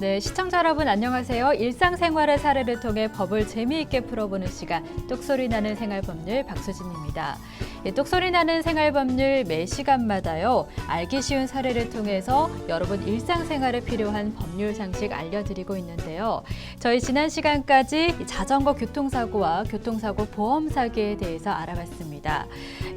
네, 시청자 여러분 안녕하세요. 일상생활의 사례를 통해 법을 재미있게 풀어보는 시간 똑소리 나는 생활법률 박수진입니다. 똑소리 나는 생활법률 매 시간마다요. 알기 쉬운 사례를 통해서 여러분 일상생활에 필요한 법률 상식 알려드리고 있는데요. 저희 지난 시간까지 자전거 교통사고와 교통사고 보험 사기에 대해서 알아봤습니다.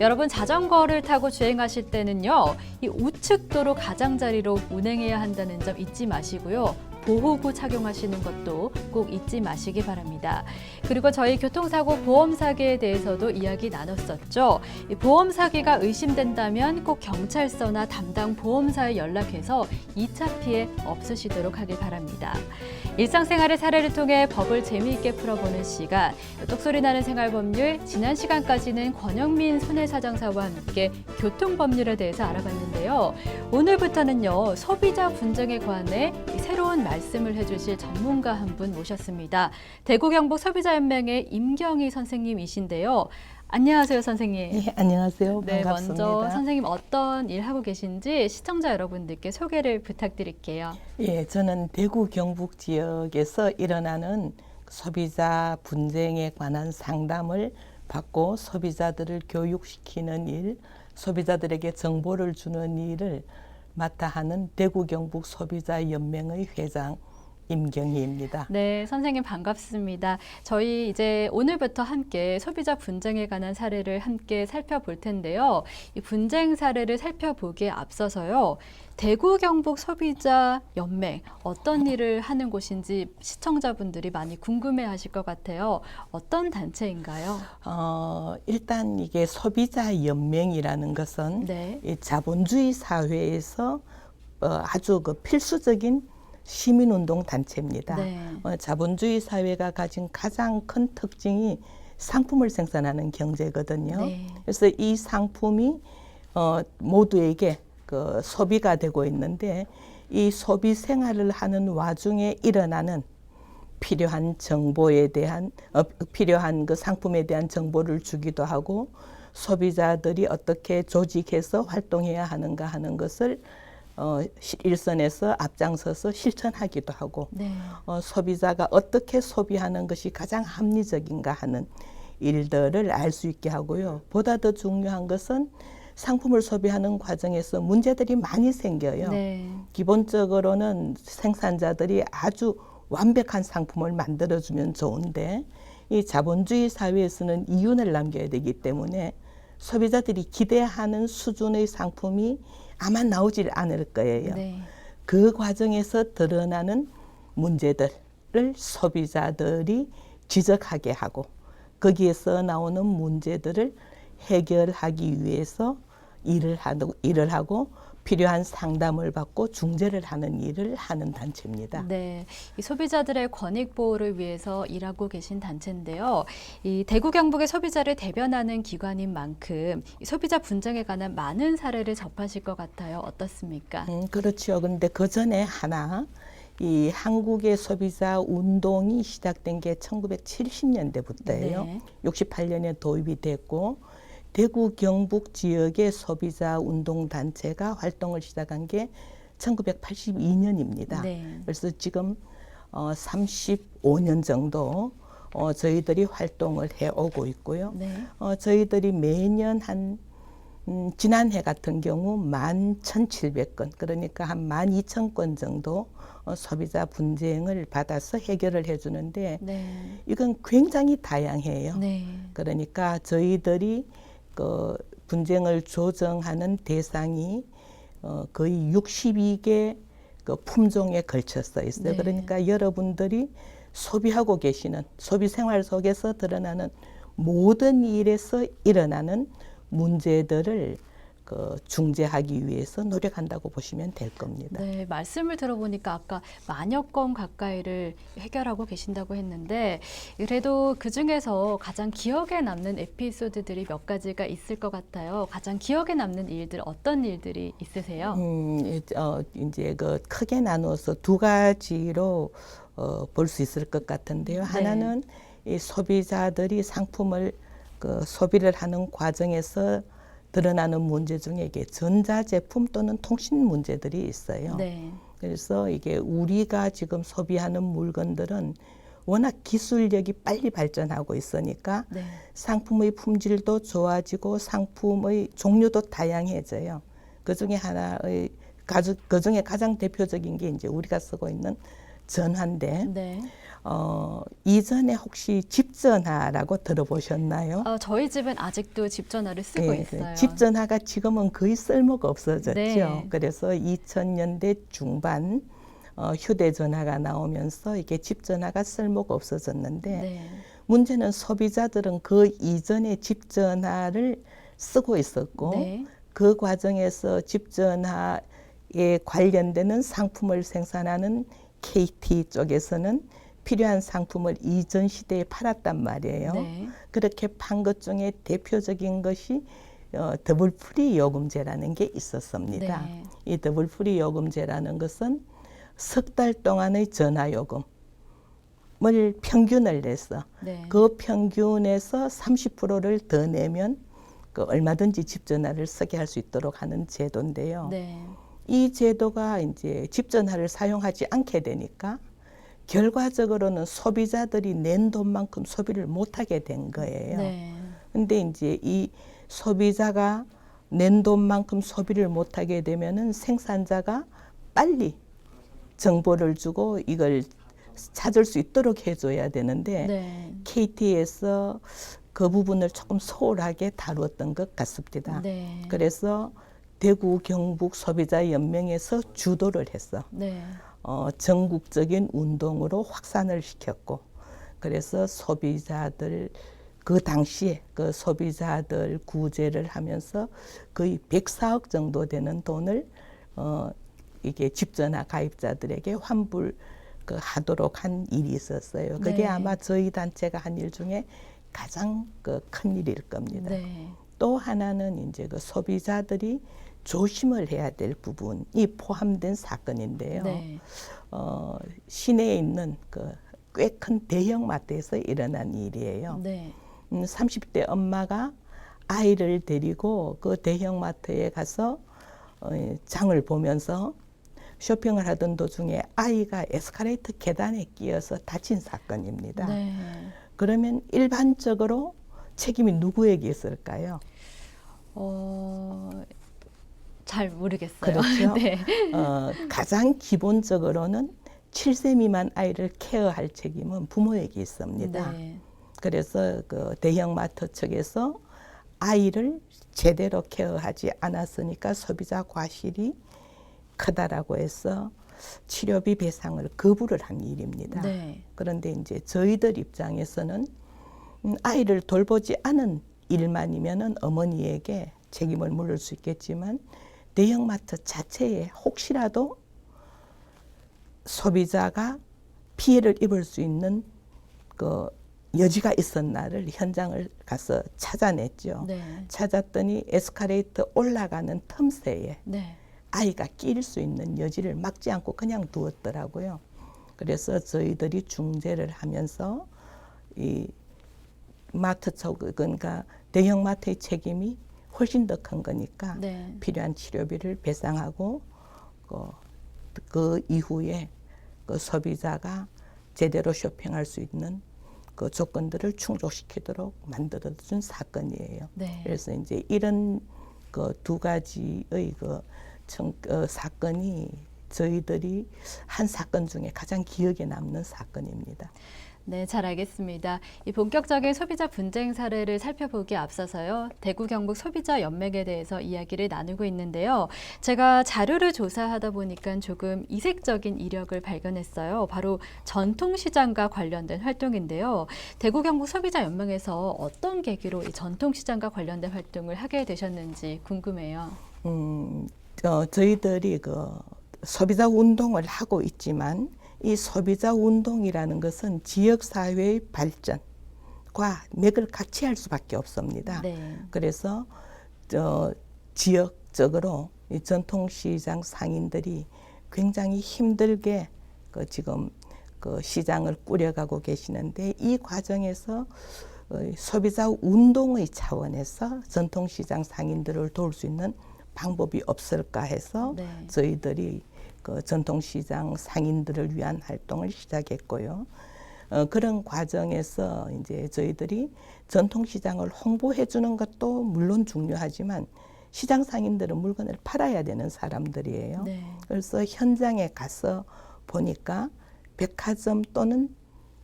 여러분 자전거를 타고 주행하실 때는요. 이 우측 도로 가장자리로 운행해야 한다는 점 잊지 마시고요. 보호구 착용하시는 것도 꼭 잊지 마시기 바랍니다. 그리고 저희 교통사고 보험 사기에 대해서도 이야기 나눴었죠. 이 보험 사기가 의심된다면 꼭 경찰서나 담당 보험사에 연락해서 2차 피해 없으시도록 하길 바랍니다. 일상생활의 사례를 통해 법을 재미있게 풀어보는 시간, 똑소리 나는 생활법률, 지난 시간까지는 권영민 손해사장사와 함께 교통법률에 대해서 알아봤는데요. 오늘부터는요, 소비자 분쟁에 관해 새로운 말씀을 해주실 전문가 한 분 모셨습니다. 대구 경북 소비자연맹의 임경희 선생님이신데요. 안녕하세요, 선생님. 네, 안녕하세요. 네, 반갑습니다. 먼저 선생님 어떤 일 하고 계신지 시청자 여러분들께 소개를 부탁드릴게요. 예, 저는 대구 경북 지역에서 일어나는 소비자 분쟁에 관한 상담을 받고 소비자들을 교육시키는 일, 소비자들에게 정보를 주는 일을 맡아 하는 대구 경북 소비자연맹의 회장 임경희입니다. 네, 선생님 반갑습니다. 저희 이제 오늘부터 함께 소비자 분쟁에 관한 사례를 함께 살펴볼 텐데요. 이 분쟁 사례를 살펴보기에 앞서서요. 대구 경북 소비자 연맹 어떤 일을 하는 곳인지 시청자분들이 많이 궁금해하실 것 같아요. 어떤 단체인가요? 일단 이게 소비자 연맹이라는 것은 네. 이 자본주의 사회에서 아주 그 필수적인 시민운동 단체입니다. 네. 자본주의 사회가 가진 가장 큰 특징이 상품을 생산하는 경제거든요. 네. 그래서 이 상품이 모두에게 그 소비가 되고 있는데 이 소비 생활을 하는 와중에 일어나는 필요한 정보에 대한 필요한 그 상품에 대한 정보를 주기도 하고 소비자들이 어떻게 조직해서 활동해야 하는가 하는 것을 일선에서 앞장서서 실천하기도 하고 네. 소비자가 어떻게 소비하는 것이 가장 합리적인가 하는 일들을 알 수 있게 하고요. 보다 더 중요한 것은 상품을 소비하는 과정에서 문제들이 많이 생겨요. 네. 기본적으로는 생산자들이 아주 완벽한 상품을 만들어주면 좋은데 이 자본주의 사회에서는 이윤을 남겨야 되기 때문에 소비자들이 기대하는 수준의 상품이 아마 나오질 않을 거예요. 네. 그 과정에서 드러나는 문제들을 소비자들이 지적하게 하고 거기에서 나오는 문제들을 해결하기 위해서 일을 하고 필요한 상담을 받고 중재를 하는 일을 하는 단체입니다. 네, 이 소비자들의 권익 보호를 위해서 일하고 계신 단체인데요. 이 대구 경북의 소비자를 대변하는 기관인 만큼 이 소비자 분쟁에 관한 많은 사례를 접하실 것 같아요. 어떻습니까? 그렇죠. 그런데 그 전에 하나 이 한국의 소비자 운동이 시작된 게 1970년대부터예요. 네. 68년에 도입이 됐고 대구 경북 지역의 소비자 운동 단체가 활동을 시작한 게 1982년입니다. 네. 그래서 지금 35년 정도 저희들이 활동을 해오고 있고요. 네. 저희들이 매년 지난해 같은 경우 11,700건, 그러니까 한 12,000건 정도 소비자 분쟁을 받아서 해결을 해주는데 네. 이건 굉장히 다양해요. 네. 그러니까 저희들이 그 분쟁을 조정하는 대상이 거의 62개 그 품종에 걸쳐서 있어요. 네. 그러니까 여러분들이 소비하고 계시는 소비 생활 속에서 드러나는 모든 일에서 일어나는 문제들을 그 중재하기 위해서 노력한다고 보시면 될 겁니다. 네, 말씀을 들어보니까 아까 만여 건 가까이를 해결하고 계신다고 했는데 그래도 그중에서 가장 기억에 남는 에피소드들이 몇 가지가 있을 것 같아요. 가장 기억에 남는 일들 어떤 일들이 있으세요? 이제 그 크게 나누어서 두 가지로 볼 수 있을 것 같은데요. 네. 하나는 이 소비자들이 상품을 그 소비를 하는 과정에서 드러나는 문제 중에 이게 전자제품 또는 통신 문제들이 있어요. 네. 그래서 이게 우리가 지금 소비하는 물건들은 워낙 기술력이 빨리 발전하고 있으니까 네. 상품의 품질도 좋아지고 상품의 종류도 다양해져요. 그중에 하나의 그중에 가장 대표적인 게 이제 우리가 쓰고 있는 전화인데 네. 이전에 혹시 집전화라고 들어보셨나요? 저희 집은 아직도 집 전화를 쓰고 네, 있어요. 집전화가 지금은 거의 쓸모가 없어졌죠. 네. 그래서 2000년대 중반 휴대전화가 나오면서 이게 집전화가 쓸모가 없어졌는데 네. 문제는 소비자들은 그 이전에 집전화를 쓰고 있었고 네. 그 과정에서 집전화에 관련되는 상품을 생산하는 KT 쪽에서는 필요한 상품을 이전 시대에 팔았단 말이에요. 네. 그렇게 판 것 중에 대표적인 것이 더블 프리 요금제라는 게 있었습니다. 네. 이 더블 프리 요금제라는 것은 석 달 동안의 전화 요금을 평균을 내서 네. 그 평균에서 30%를 더 내면 그 얼마든지 집 전화를 쓰게 할 수 있도록 하는 제도인데요. 네. 이 제도가 이제 집 전화를 사용하지 않게 되니까 결과적으로는 소비자들이 낸 돈만큼 소비를 못하게 된 거예요. 네. 근데 이제 이 소비자가 낸 돈만큼 소비를 못하게 되면은 생산자가 빨리 정보를 주고 이걸 찾을 수 있도록 해줘야 되는데 네. KT에서 그 부분을 조금 소홀하게 다루었던 것 같습니다. 네. 그래서 대구 경북 소비자 연맹에서 주도를 해서 네. 전국적인 운동으로 확산을 시켰고 그래서 소비자들 그 당시에 그 소비자들 구제를 하면서 거의 104억 정도 되는 돈을 이게 집전화 가입자들에게 환불 하도록 한 일이 있었어요. 그게 네. 아마 저희 단체가 한 일 중에 가장 큰 일일 겁니다. 네. 또 하나는 이제 그 소비자들이 조심을 해야 될 부분이 포함된 사건인데요. 네. 시내에 있는 그 꽤 큰 대형마트에서 일어난 일이에요. 네. 30대 엄마가 아이를 데리고 그 대형마트에 가서 장을 보면서 쇼핑을 하던 도중에 아이가 에스컬레이터 계단에 끼어서 다친 사건입니다. 네. 그러면 일반적으로 책임이 누구에게 있을까요? 잘 모르겠어요. 그렇죠. 네. 가장 기본적으로는 7세 미만 아이를 케어할 책임은 부모에게 있습니다. 네. 그래서 그 대형마트 측에서 아이를 제대로 케어하지 않았으니까 소비자 과실이 크다라고 해서 치료비 배상을 거부를 한 일입니다. 네. 그런데 이제 저희들 입장에서는 아이를 돌보지 않은 일만이면은 어머니에게 책임을 물을 수 있겠지만 대형마트 자체에 혹시라도 소비자가 피해를 입을 수 있는 그 여지가 있었나를 현장을 가서 찾아냈죠. 네. 찾았더니 에스컬레이터 올라가는 틈새에 네. 아이가 끼일 수 있는 여지를 막지 않고 그냥 두었더라고요. 그래서 저희들이 중재를 하면서 이 마트 쪽 그러니까 대형마트의 책임이 훨씬 더 큰 거니까 네. 필요한 치료비를 배상하고 그 이후에 그 소비자가 제대로 쇼핑할 수 있는 그 조건들을 충족시키도록 만들어준 사건이에요. 네. 그래서 이제 이런 그 두 가지의 사건이 저희들이 한 사건 중에 가장 기억에 남는 사건입니다. 네, 잘 알겠습니다. 이 본격적인 소비자 분쟁 사례를 살펴보기에 앞서서요. 대구 경북 소비자 연맹에 대해서 이야기를 나누고 있는데요. 제가 자료를 조사하다 보니까 조금 이색적인 이력을 발견했어요. 바로 전통시장과 관련된 활동인데요. 대구 경북 소비자 연맹에서 어떤 계기로 이 전통시장과 관련된 활동을 하게 되셨는지 궁금해요. 저희들이 그 소비자 운동을 하고 있지만 이 소비자 운동이라는 것은 지역 사회의 발전과 맥을 같이 할 수밖에 없습니다. 네. 그래서 지역적으로 이 전통시장 상인들이 굉장히 힘들게 지금 그 시장을 꾸려가고 계시는데 이 과정에서 소비자 운동의 차원에서 전통시장 상인들을 도울 수 있는 방법이 없을까 해서 네. 저희들이 그 전통시장 상인들을 위한 활동을 시작했고요. 그런 과정에서 이제 저희들이 전통시장을 홍보해 주는 것도 물론 중요하지만 시장 상인들은 물건을 팔아야 되는 사람들이에요. 네. 그래서 현장에 가서 보니까 백화점 또는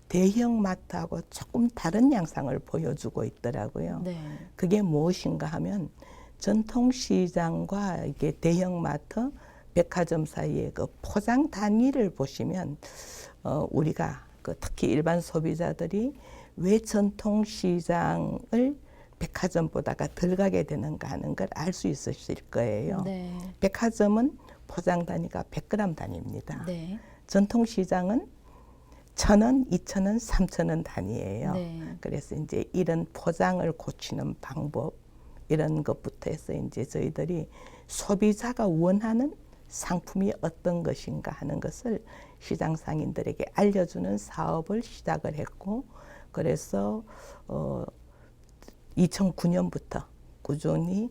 대형 마트하고 조금 다른 양상을 보여주고 있더라고요. 네. 그게 무엇인가 하면 전통시장과 이게 대형 마트, 백화점 사이의 그 포장 단위를 보시면 우리가 그 특히 일반 소비자들이 왜 전통시장을 백화점보다가 덜 가게 되는가 하는 걸 알 수 있으실 거예요. 네. 백화점은 포장 단위가 100g 단위입니다. 네. 전통시장은 1,000원, 2,000원, 3,000원 단위예요. 네. 그래서 이제 이런 포장을 고치는 방법 이런 것부터 해서 이제 저희들이 소비자가 원하는 상품이 어떤 것인가 하는 것을 시장 상인들에게 알려주는 사업을 시작을 했고 그래서 2009년부터 꾸준히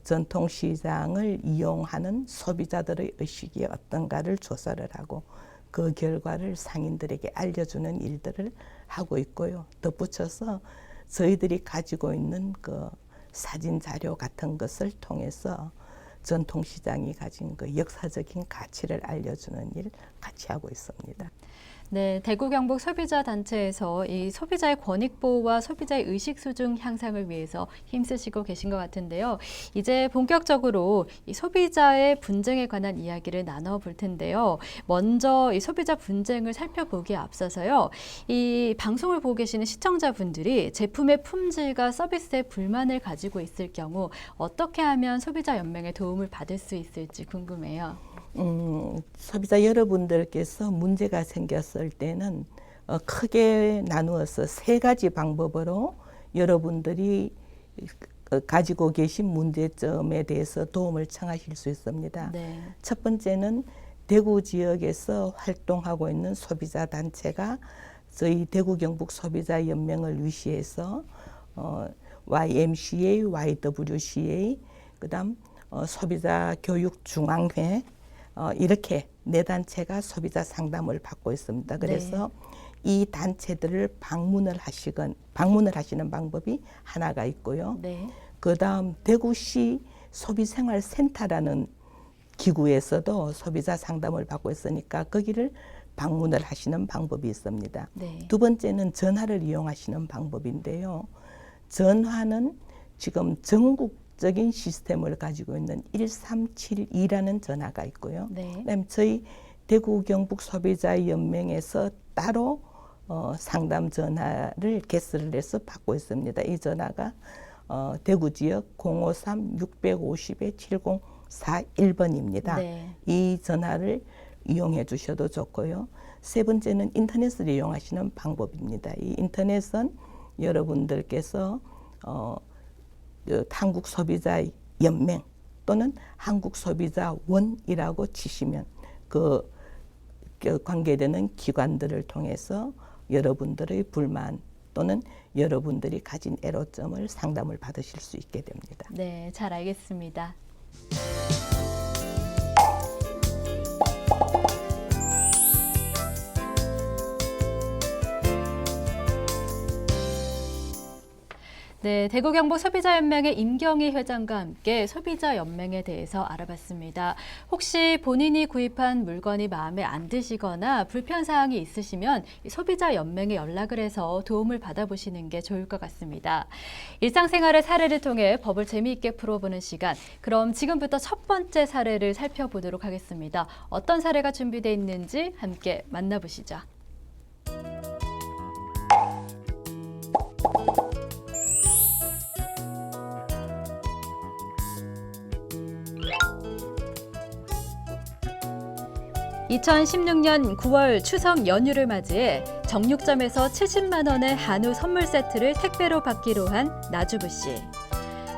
전통시장을 이용하는 소비자들의 의식이 어떤가를 조사를 하고 그 결과를 상인들에게 알려주는 일들을 하고 있고요. 덧붙여서 저희들이 가지고 있는 그 사진 자료 같은 것을 통해서 전통시장이 가진 그 역사적인 가치를 알려주는 일 같이 하고 있습니다. 네, 대구 경북 소비자 단체에서 이 소비자의 권익 보호와 소비자의 의식 수준 향상을 위해서 힘쓰시고 계신 것 같은데요. 이제 본격적으로 이 소비자의 분쟁에 관한 이야기를 나눠볼 텐데요. 먼저 이 소비자 분쟁을 살펴보기에 앞서서요. 이 방송을 보고 계시는 시청자분들이 제품의 품질과 서비스에 불만을 가지고 있을 경우 어떻게 하면 소비자 연맹의 도움을 받을 수 있을지 궁금해요. 소비자 여러분들께서 문제가 생겼을 때는 크게 나누어서 3가지 방법으로 여러분들이 가지고 계신 문제점에 대해서 도움을 청하실 수 있습니다. 네. 첫 번째는 대구 지역에서 활동하고 있는 소비자 단체가 저희 대구 경북 소비자 연맹을 위시해서 YMCA, YWCA, 그다음 소비자 교육 중앙회 이렇게 4단체가 소비자 상담을 받고 있습니다. 그래서 이 단체들을 방문을 하시는 방법이 하나가 있고요. 네. 그다음 대구시 소비생활센터라는 기구에서도 소비자 상담을 받고 있으니까 거기를 방문을 하시는 방법이 있습니다. 네. 두 번째는 전화를 이용하시는 방법인데요. 전화는 지금 전국적인 시스템을 가지고 있는 1372라는 전화가 있고요. 네. 그다음에 저희 대구 경북 소비자 연맹에서 따로 상담 전화를 개설을 해서 받고 있습니다. 이 전화가 대구 지역 053-650-7041번입니다. 네. 이 전화를 이용해 주셔도 좋고요. 세 번째는 인터넷을 이용하시는 방법입니다. 이 인터넷은 여러분들께서 한국소비자연맹 또는 한국소비자원이라고 치시면 그 관계되는 기관들을 통해서 여러분들의 불만 또는 여러분들이 가진 애로점을 상담을 받으실 수 있게 됩니다. 네, 잘 알겠습니다. 네, 대구 경북 소비자연맹의 임경희 회장과 함께 소비자연맹에 대해서 알아봤습니다. 혹시 본인이 구입한 물건이 마음에 안 드시거나 불편사항이 있으시면 소비자연맹에 연락을 해서 도움을 받아보시는 게 좋을 것 같습니다. 일상생활의 사례를 통해 법을 재미있게 풀어보는 시간. 그럼 지금부터 첫 번째 사례를 살펴보도록 하겠습니다. 어떤 사례가 준비되어 있는지 함께 만나보시죠. (2016년 9월) 추석 연휴를 맞이해 정육점에서 70만 원의 한우 선물 세트를 택배로 받기로 한 나주부 씨.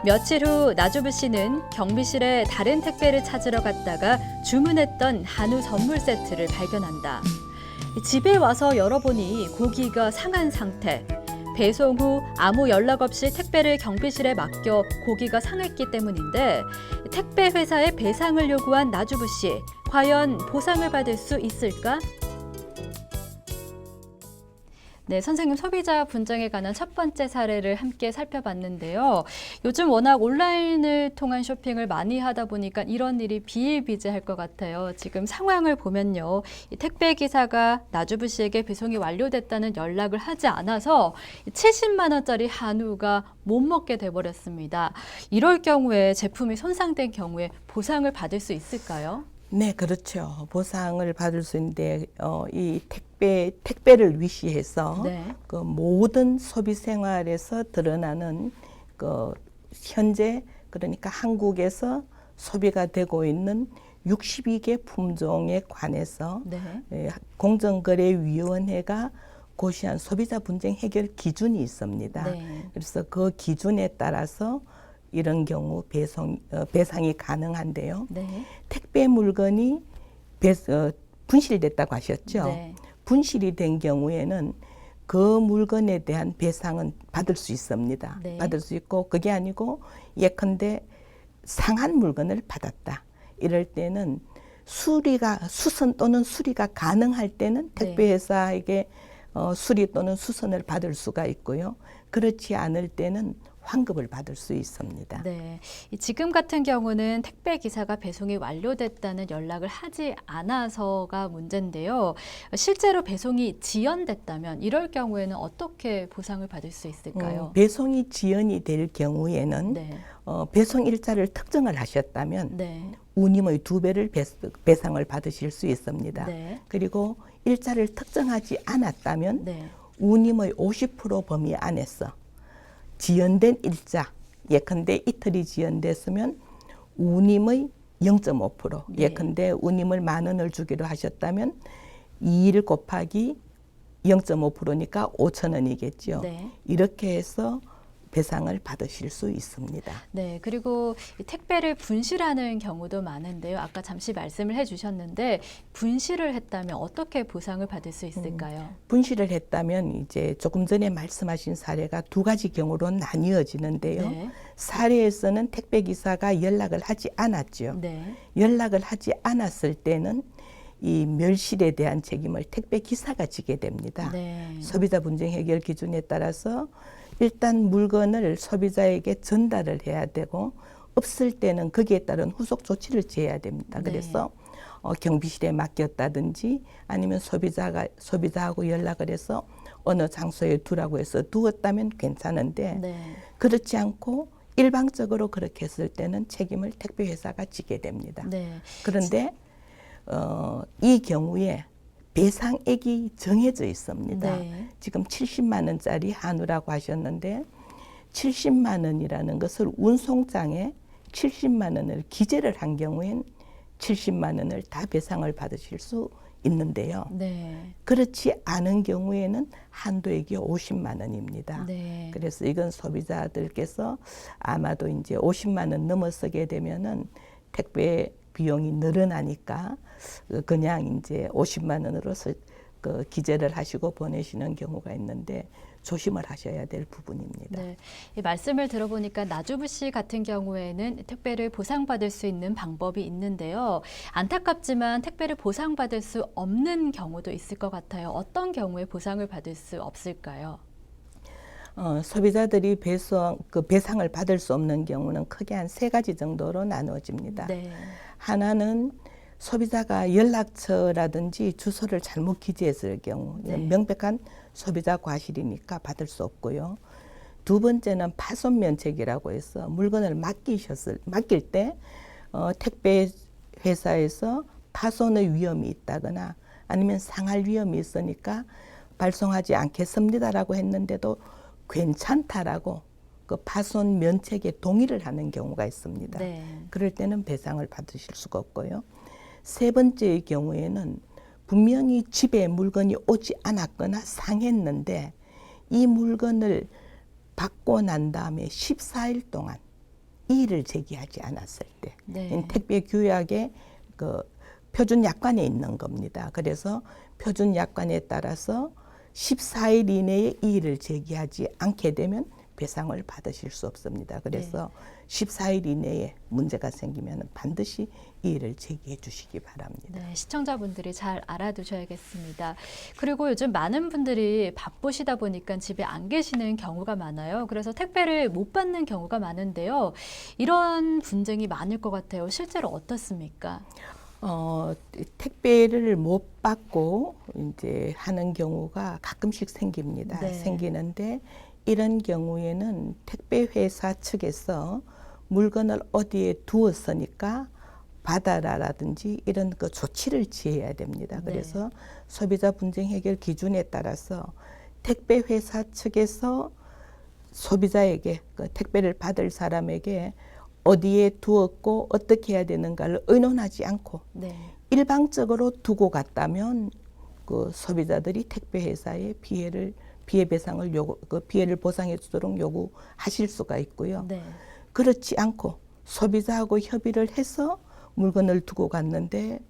며칠 후 나주부 씨는 경비실에 다른 택배를 찾으러 갔다가 주문했던 한우 선물 세트를 발견한다. 집에 와서 열어보니 고기가 상한 상태. 배송 후 아무 연락 없이 택배를 경비실에 맡겨 고기가 상했기 때문인데 택배 회사에 배상을 요구한 나주부 씨. 과연 보상을 받을 수 있을까? 네, 선생님, 소비자 분쟁에 관한 첫 번째 사례를 함께 살펴봤는데요. 요즘 워낙 온라인을 통한 쇼핑을 많이 하다 보니까 이런 일이 비일비재할 것 같아요. 지금 상황을 보면요. 이 택배 기사가 나주부 씨에게 배송이 완료됐다는 연락을 하지 않아서 70만 원짜리 한우가 못 먹게 돼버렸습니다. 이럴 경우에 제품이 손상된 경우에 보상을 받을 수 있을까요? 네, 그렇죠. 보상을 받을 수 있는데 이 택배를 위시해서 네. 그 모든 소비 생활에서 드러나는 그 현재 그러니까 한국에서 소비가 되고 있는 62개 품종에 관해서 네. 공정거래위원회가 고시한 소비자 분쟁 해결 기준이 있습니다. 네. 그래서 그 기준에 따라서 이런 경우 배상이 가능한데요. 네. 택배 물건이 분실됐다고 하셨죠. 네. 분실이 된 경우에는 그 물건에 대한 배상은 받을 수 있습니다. 네. 받을 수 있고 그게 아니고 예컨대 상한 물건을 받았다. 이럴 때는 수선 또는 수리가 가능할 때는 택배회사에게 수리 또는 수선을 받을 수가 있고요. 그렇지 않을 때는 환급을 받을 수 있습니다. 네, 지금 같은 경우는 택배 기사가 배송이 완료됐다는 연락을 하지 않아서가 문제인데요. 실제로 배송이 지연됐다면 이럴 경우에는 어떻게 보상을 받을 수 있을까요? 배송이 지연이 될 경우에는 네. 배송 일자를 특정을 하셨다면 네. 운임의 2배를 배상을 받으실 수 있습니다. 네. 그리고 일자를 특정하지 않았다면 네. 운임의 50% 범위 안에서 지연된 일자, 예컨대 이틀이 지연됐으면 운임의 0.5%, 네. 예컨대 운임을 10,000원을 주기로 하셨다면 2일 곱하기 0.5%니까 5,000원이겠죠. 네. 이렇게 해서 배상을 받으실 수 있습니다. 네, 그리고 이 택배를 분실하는 경우도 많은데요. 아까 잠시 말씀을 해주셨는데 분실을 했다면 어떻게 보상을 받을 수 있을까요? 분실을 했다면 이제 조금 전에 말씀하신 사례가 두 가지 경우로 나뉘어지는데요. 네. 사례에서는 택배 기사가 연락을 하지 않았죠. 네. 연락을 하지 않았을 때는 이 멸실에 대한 책임을 택배 기사가 지게 됩니다. 네. 소비자 분쟁 해결 기준에 따라서 일단 물건을 소비자에게 전달을 해야 되고 없을 때는 거기에 따른 후속 조치를 취해야 됩니다. 네. 그래서 경비실에 맡겼다든지 아니면 소비자하고 연락을 해서 어느 장소에 두라고 해서 두었다면 괜찮은데 네. 그렇지 않고 일방적으로 그렇게 했을 때는 책임을 택배 회사가 지게 됩니다. 네. 그런데 이 경우에 배상액이 정해져 있습니다. 네. 지금 70만 원짜리 한우라고 하셨는데 70만 원이라는 것을 운송장에 70만 원을 기재를 한 경우엔 70만 원을 다 배상을 받으실 수 있는데요. 네. 그렇지 않은 경우에는 한도액이 50만 원입니다. 네. 그래서 이건 소비자들께서 아마도 이제 50만 원 넘어서게 되면은 택배 비용이 늘어나니까 그냥 이제 50만 원으로 기재를 하시고 보내시는 경우가 있는데 조심을 하셔야 될 부분입니다. 네. 이 말씀을 들어보니까 나주부 씨 같은 경우에는 택배를 보상받을 수 있는 방법이 있는데요. 안타깝지만 택배를 보상받을 수 없는 경우도 있을 것 같아요. 어떤 경우에 보상을 받을 수 없을까요? 소비자들이 배상을 받을 수 없는 경우는 크게 한 3가지 정도로 나누어집니다. 네. 하나는 소비자가 연락처라든지 주소를 잘못 기재했을 경우, 네. 명백한 소비자 과실이니까 받을 수 없고요. 두 번째는 파손 면책이라고 해서 물건을 맡길 때 택배 회사에서 파손의 위험이 있다거나 아니면 상할 위험이 있으니까 발송하지 않겠습니다라고 했는데도 괜찮다라고 그 파손 면책에 동의를 하는 경우가 있습니다. 네. 그럴 때는 배상을 받으실 수가 없고요. 세 번째의 경우에는 분명히 집에 물건이 오지 않았거나 상했는데 이 물건을 받고 난 다음에 14일 동안 이의를 제기하지 않았을 때 네. 택배 규약에 그 표준 약관에 있는 겁니다. 그래서 표준 약관에 따라서 14일 이내에 이의를 제기하지 않게 되면 배상을 받으실 수 없습니다. 그래서 14일 이내에 문제가 생기면 반드시 이의를 제기해 주시기 바랍니다. 네, 시청자분들이 잘 알아두셔야겠습니다. 그리고 요즘 많은 분들이 바쁘시다 보니까 집에 안 계시는 경우가 많아요. 그래서 택배를 못 받는 경우가 많은데요. 이런 분쟁이 많을 것 같아요. 실제로 어떻습니까? 택배를 못 받고 이제 하는 경우가 가끔씩 생깁니다. 네. 생기는데 이런 경우에는 택배 회사 측에서 물건을 어디에 두었으니까 받아라라든지 이런 그 조치를 취해야 됩니다. 네. 그래서 소비자 분쟁 해결 기준에 따라서 택배 회사 측에서 소비자에게 그 택배를 받을 사람에게 어디에 두었고 어떻게 해야 되는가를 의논하지 않고 네. 일방적으로 두고 갔다면 그 소비자들이 택배 회사에 피해 배상을 그 피해를 보상해 주도록 요구하실 수가 있고요. 네. 그렇지 않고 소비자하고 협의를 해서 물건을 두고 갔는데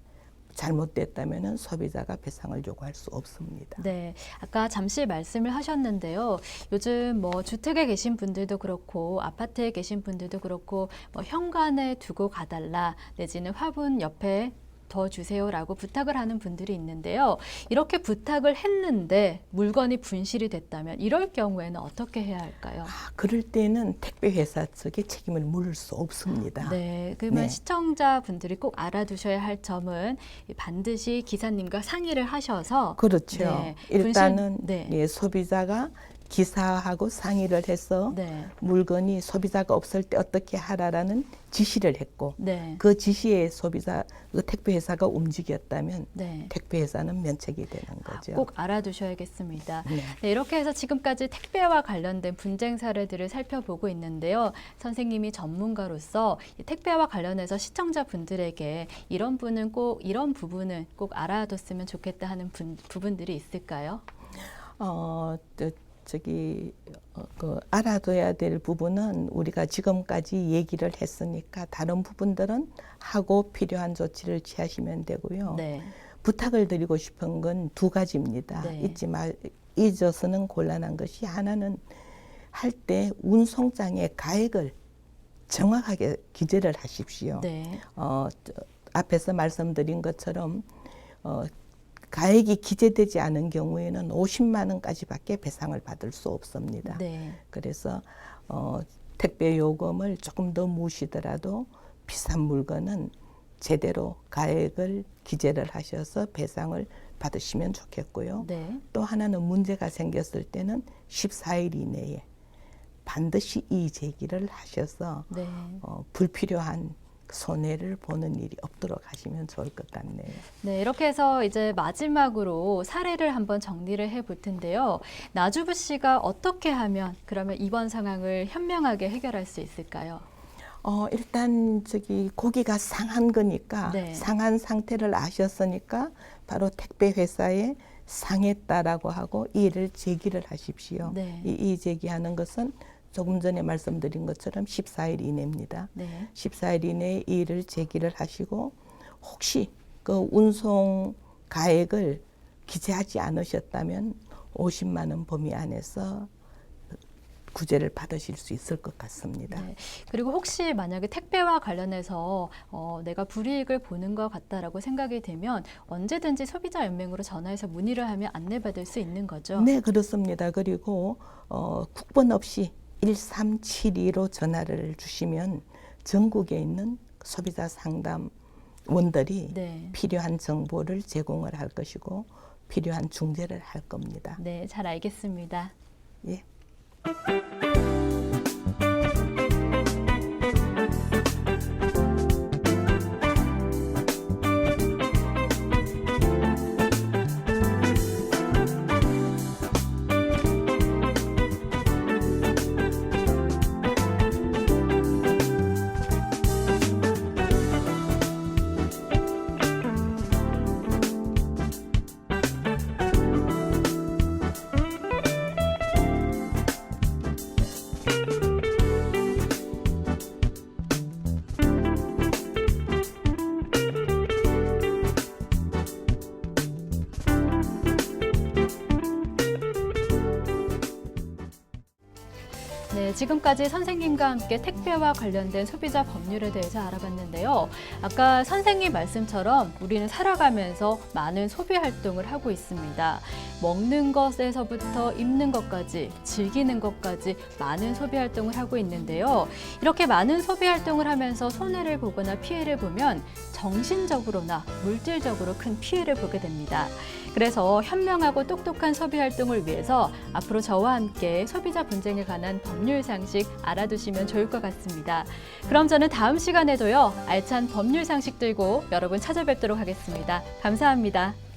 잘못됐다면은 소비자가 배상을 요구할 수 없습니다. 네, 아까 잠시 말씀을 하셨는데요. 요즘 뭐 주택에 계신 분들도 그렇고 아파트에 계신 분들도 그렇고 뭐 현관에 두고 가달라 내지는 화분 옆에 더 주세요라고 부탁을 하는 분들이 있는데요. 이렇게 부탁을 했는데 물건이 분실이 됐다면 이럴 경우에는 어떻게 해야 할까요? 그럴 때는 택배 회사 측에 책임을 물을 수 없습니다. 네, 그러면 네. 시청자분들이 꼭 알아두셔야 할 점은 반드시 기사님과 상의를 하셔서 그렇죠. 네, 일단은 네. 예, 소비자가 기사하고 상의를 해서 네. 물건이 소비자가 없을 때 어떻게 하라라는 지시를 했고 네. 그 지시에 그 택배 회사가 움직였다면 네. 택배 회사는 면책이 되는 거죠. 꼭 알아두셔야겠습니다. 네. 네, 이렇게 해서 지금까지 택배와 관련된 분쟁 사례들을 살펴보고 있는데요. 선생님이 전문가로서 이 택배와 관련해서 시청자분들에게 이런 부분은 꼭 알아뒀으면 좋겠다 하는 부분들이 있을까요? 그 알아둬야 될 부분은 우리가 지금까지 얘기를 했으니까 다른 부분들은 하고 필요한 조치를 취하시면 되고요. 네. 부탁을 드리고 싶은 건 두 가지입니다. 네. 잊어서는 곤란한 것이 하나는 할 때 운송장의 가액을 정확하게 기재를 하십시오. 네. 앞에서 말씀드린 것처럼 가액이 기재되지 않은 경우에는 50만 원까지밖에 배상을 받을 수 없습니다. 네. 그래서 택배 요금을 조금 더 무시더라도 비싼 물건은 제대로 가액을 기재를 하셔서 배상을 받으시면 좋겠고요. 네. 또 하나는 문제가 생겼을 때는 14일 이내에 반드시 이의 제기를 하셔서 네. 불필요한 손해를 보는 일이 없도록 하시면 좋을 것 같네요. 네, 이렇게 해서 이제 마지막으로 사례를 한번 정리를 해볼 텐데요. 나주부 씨가 어떻게 하면 그러면 이번 상황을 현명하게 해결할 수 있을까요? 일단 고기가 상한 거니까 네. 상한 상태를 아셨으니까 바로 택배 회사에 상했다라고 하고 이의를 제기를 하십시오. 네. 이의 제기하는 것은 조금 전에 말씀드린 것처럼 14일 이내입니다. 네. 14일 이내에 이의를 제기를 하시고 혹시 그 운송 가액을 기재하지 않으셨다면 50만 원 범위 안에서 구제를 받으실 수 있을 것 같습니다. 네. 그리고 혹시 만약에 택배와 관련해서 내가 불이익을 보는 것 같다라고 생각이 되면 언제든지 소비자연맹으로 전화해서 문의를 하면 안내받을 수 있는 거죠? 네, 그렇습니다. 그리고 국번 없이 1372로 전화를 주시면 전국에 있는 소비자 상담원들이 네. 필요한 정보를 제공을 할 것이고 필요한 중재를 할 겁니다. 네, 잘 알겠습니다. 예. 네, 지금까지 선생님과 함께 택배와 관련된 소비자 법률에 대해서 알아봤는데요. 아까 선생님 말씀처럼 우리는 살아가면서 많은 소비 활동을 하고 있습니다. 먹는 것에서부터 입는 것까지, 즐기는 것까지 많은 소비 활동을 하고 있는데요. 이렇게 많은 소비 활동을 하면서 손해를 보거나 피해를 보면 정신적으로나 물질적으로 큰 피해를 보게 됩니다. 그래서 현명하고 똑똑한 소비 활동을 위해서 앞으로 저와 함께 소비자 분쟁에 관한 법률 상식 알아두시면 좋을 것 같습니다. 그럼 저는 다음 시간에도요, 알찬 법률 상식 들고 여러분 찾아뵙도록 하겠습니다. 감사합니다.